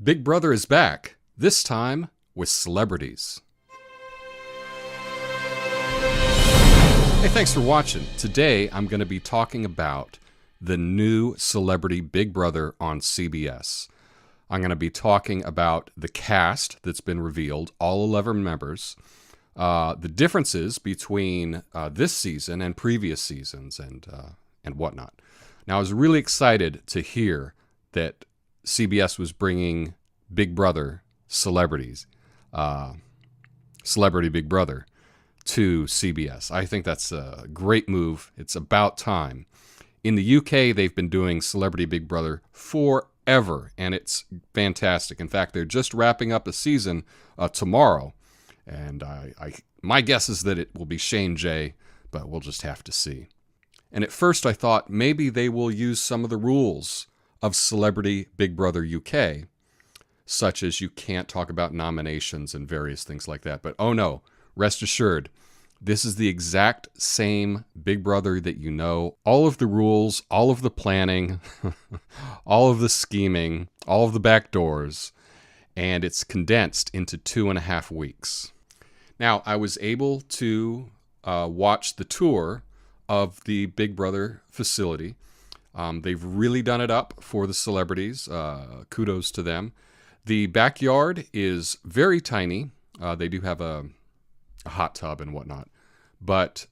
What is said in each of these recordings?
Big Brother is back, this time with celebrities. Hey, thanks for watching. Today, I'm going to be talking about the new celebrity Big Brother on CBS. I'm going to be talking about the cast that's been revealed, all 11 members, the differences between this season and previous seasons, and whatnot. Now, I was really excited to hear that CBS was bringing Big Brother celebrities, Celebrity Big Brother, to CBS. I think that's a great move. It's about time. In the UK, they've been doing Celebrity Big Brother forever, and it's fantastic. In fact, they're just wrapping up a season tomorrow, and my guess is that it will be Shane J, but we'll just have to see. And at first, I thought maybe they will use some of the rules of Celebrity Big Brother UK, such as you can't talk about nominations and various things like that. But oh no, rest assured, this is the exact same Big Brother that you know. All of the rules, all of the planning, all of the scheming, all of the back doors, and it's condensed into 2.5 weeks. Now, I was able to watch the tour of the Big Brother facility. They've really done it up for the celebrities. Kudos to them. The backyard is very tiny. They do have a hot tub and whatnot, but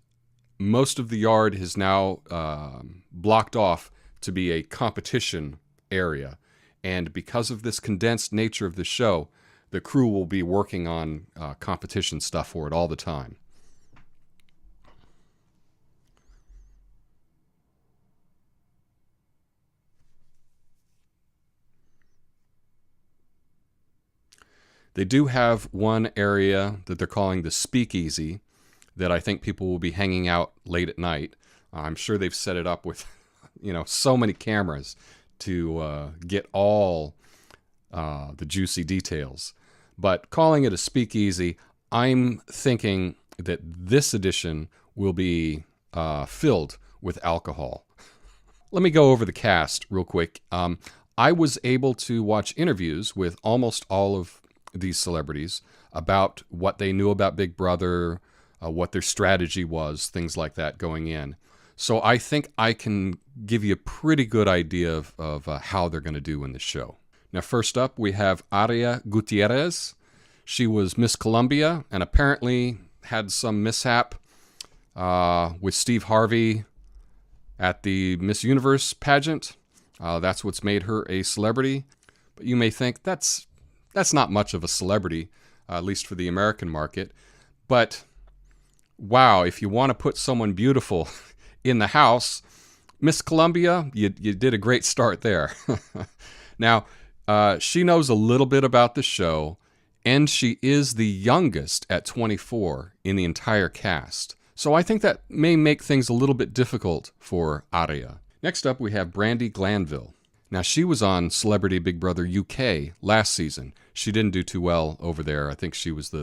most of the yard is now blocked off to be a competition area. And because of this condensed nature of the show, the crew will be working on competition stuff for it all the time. They do have one area that they're calling the Speakeasy that I think people will be hanging out late at night. I'm sure they've set it up with, so many cameras to get all the juicy details. But calling it a Speakeasy, I'm thinking that this edition will be filled with alcohol. Let me go over the cast real quick. I was able to watch interviews with almost all of these celebrities about what they knew about Big Brother, what their strategy was, things like that going in. So I think I can give you a pretty good idea of how they're going to do in the show. Now, first up, we have Aria Gutierrez. She was Miss Columbia and apparently had some mishap with Steve Harvey at the Miss Universe pageant. That's what's made her a celebrity. But you may think that's not much of a celebrity, at least for the American market. But wow, if you want to put someone beautiful in the house, Miss Columbia, you did a great start there. Now, she knows a little bit about the show, and she is the youngest at 24 in the entire cast. So I think that may make things a little bit difficult for Aria. Next up, we have Brandi Glanville. Now, she was on Celebrity Big Brother UK last season. She didn't do too well over there. I think she was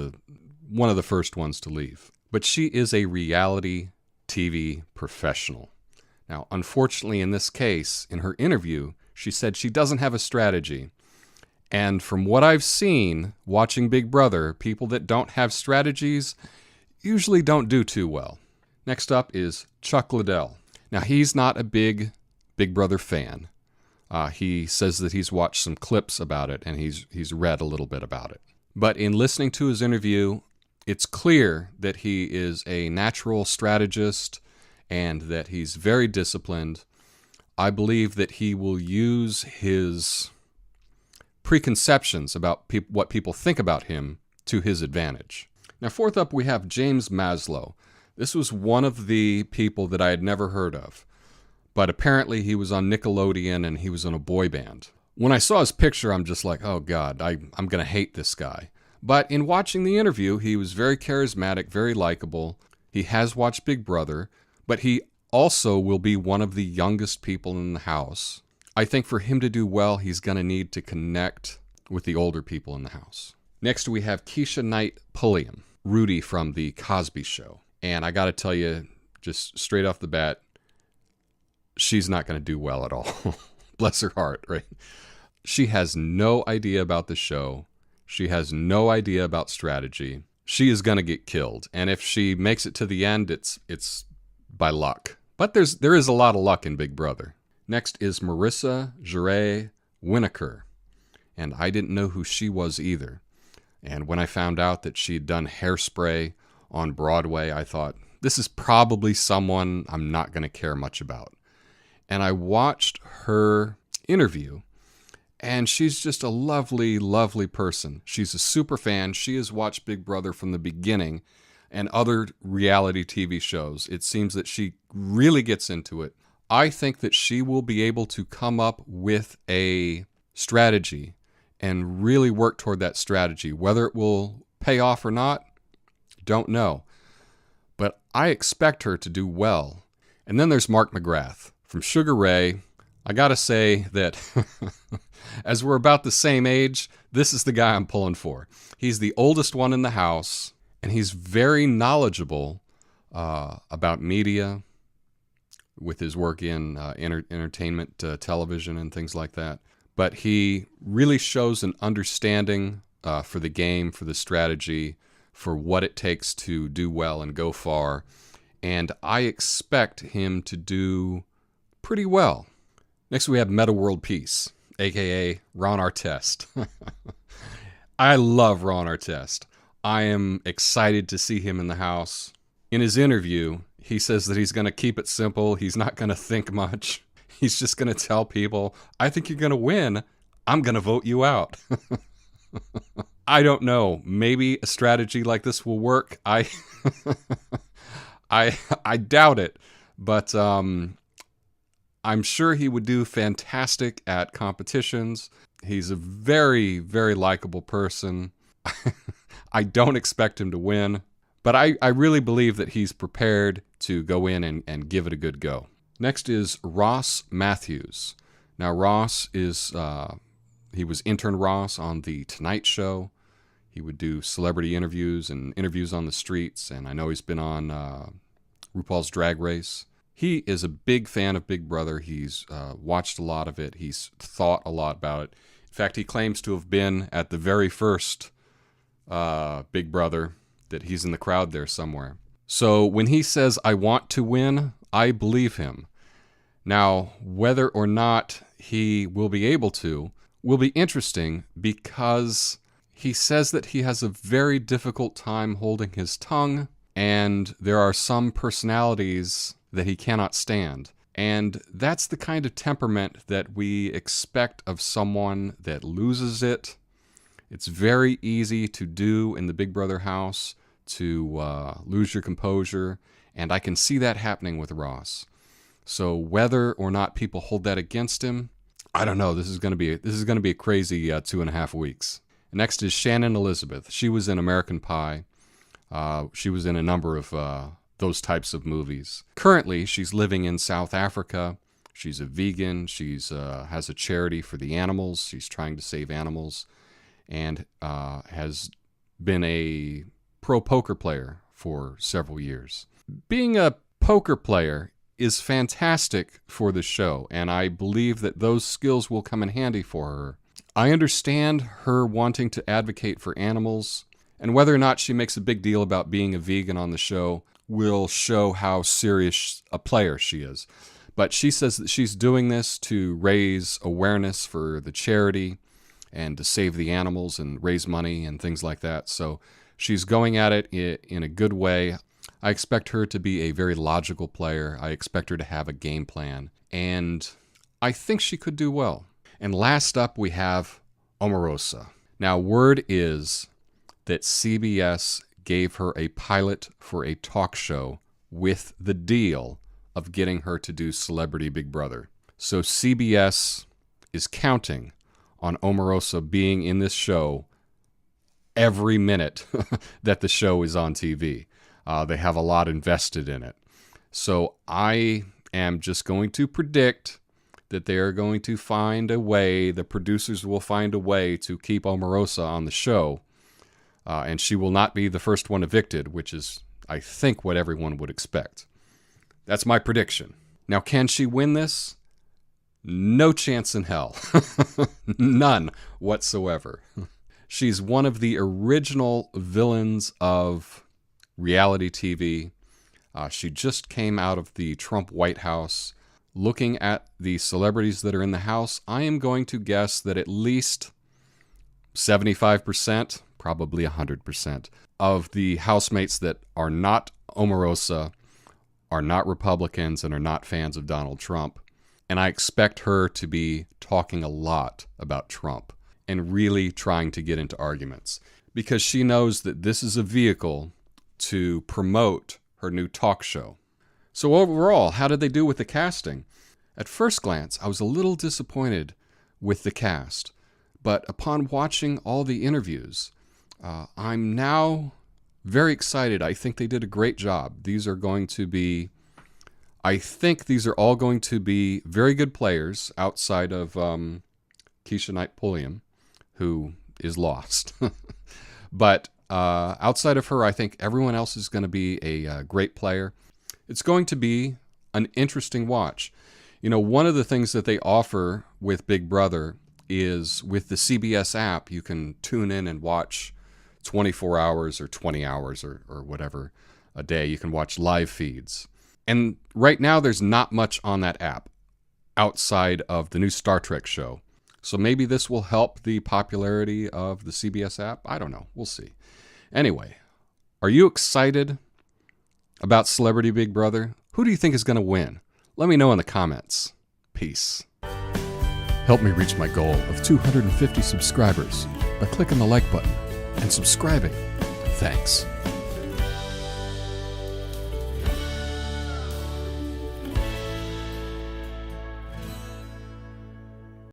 one of the first ones to leave. But she is a reality TV professional. Now, unfortunately, in this case, in her interview, she said she doesn't have a strategy. And from what I've seen watching Big Brother, people that don't have strategies usually don't do too well. Next up is Chuck Liddell. Now, he's not a big Big Brother fan. He says that he's watched some clips about it and he's read a little bit about it. But in listening to his interview, it's clear that he is a natural strategist and that he's very disciplined. I believe that he will use his preconceptions about what people think about him to his advantage. Now, fourth up, we have James Maslow. This was one of the people that I had never heard of. But apparently he was on Nickelodeon and he was in a boy band. When I saw his picture, I'm just like, oh God, I'm going to hate this guy. But in watching the interview, he was very charismatic, very likable. He has watched Big Brother, but he also will be one of the youngest people in the house. I think for him to do well, he's going to need to connect with the older people in the house. Next, we have Keshia Knight Pulliam, Rudy from The Cosby Show. And I got to tell you, just straight off the bat, she's not going to do well at all. Bless her heart, right? She has no idea about the show. She has no idea about strategy. She is going to get killed. And if she makes it to the end, it's by luck. But there is a lot of luck in Big Brother. Next is Marissa Jaret Winokur. And I didn't know who she was either. And when I found out that she'd done Hairspray on Broadway, I thought, this is probably someone I'm not going to care much about. And I watched her interview, and she's just a lovely, lovely person. She's a super fan. She has watched Big Brother from the beginning and other reality TV shows. It seems that she really gets into it. I think that she will be able to come up with a strategy and really work toward that strategy. Whether it will pay off or not, don't know. But I expect her to do well. And then there's Mark McGrath from Sugar Ray. I gotta say that as we're about the same age, this is the guy I'm pulling for. He's the oldest one in the house, and he's very knowledgeable about media with his work in entertainment television and things like that. But he really shows an understanding for the game, for the strategy, for what it takes to do well and go far. And I expect him to do pretty well. Next, we have Metta World Peace, a.k.a. Ron Artest. I love Ron Artest. I am excited to see him in the house. In his interview, he says that he's going to keep it simple. He's not going to think much. He's just going to tell people, I think you're going to win. I'm going to vote you out. I don't know. Maybe a strategy like this will work. I doubt it. But I'm sure he would do fantastic at competitions. He's a very, very likable person. I don't expect him to win. But I really believe that he's prepared to go in and give it a good go. Next is Ross Mathews. Now, Ross is, he was intern Ross on The Tonight Show. He would do celebrity interviews and interviews on the streets, and I know he's been on RuPaul's Drag Race. He is a big fan of Big Brother. He's watched a lot of it. He's thought a lot about it. In fact, he claims to have been at the very first Big Brother, that he's in the crowd there somewhere. So when he says, I want to win, I believe him. Now, whether or not he will be able to will be interesting, because he says that he has a very difficult time holding his tongue, and there are some personalities that he cannot stand. And that's the kind of temperament that we expect of someone that loses it. It's very easy to do in the Big Brother house, to lose your composure, and I can see that happening with Ross. So whether or not people hold that against him, I don't know. This is going to be a crazy 2.5 weeks. Next is Shannon Elizabeth. She was in American Pie. She was in a number of those types of movies. Currently, she's living in South Africa. She's a vegan. She's has a charity for the animals. She's trying to save animals, and has been a pro poker player for several years. Being a poker player is fantastic for the show, and I believe that those skills will come in handy for her. I understand her wanting to advocate for animals, and whether or not she makes a big deal about being a vegan on the show will show how serious a player she is. But she says that she's doing this to raise awareness for the charity and to save the animals and raise money and things like that. So she's going at it in a good way. I expect her to be a very logical player. I expect her to have a game plan, and I think she could do well. And last up, we have Omarosa. Now, word is that CBS gave her a pilot for a talk show with the deal of getting her to do Celebrity Big Brother. So CBS is counting on Omarosa being in this show every minute that the show is on TV. They have a lot invested in it. So I am just going to predict that they are going to find a way, the producers will find a way to keep Omarosa on the show, and she will not be the first one evicted, which is, I think, what everyone would expect. That's my prediction. Now, can she win this? No chance in hell. None whatsoever. She's one of the original villains of reality TV. She just came out of the Trump White House. Looking at the celebrities that are in the house, I am going to guess that at least 75%, probably 100%, of the housemates that are not Omarosa are not Republicans and are not fans of Donald Trump. And I expect her to be talking a lot about Trump and really trying to get into arguments because she knows that this is a vehicle to promote her new talk show. So overall, how did they do with the casting? At first glance, I was a little disappointed with the cast, but upon watching all the interviews, I'm now very excited. I think they did a great job. I think these are all going to be very good players outside of Keshia Knight Pulliam, who is lost. But outside of her, I think everyone else is going to be a great player. It's going to be an interesting watch. You know, one of the things that they offer with Big Brother is with the CBS app, you can tune in and watch 24 hours or 20 hours or whatever a day. You can watch live feeds. And right now, there's not much on that app outside of the new Star Trek show. So maybe this will help the popularity of the CBS app. I don't know. We'll see. Anyway, are you excited about Celebrity Big Brother? Who do you think is going to win? Let me know in the comments. Peace. Help me reach my goal of 250 subscribers by clicking the like button and subscribing. Thanks.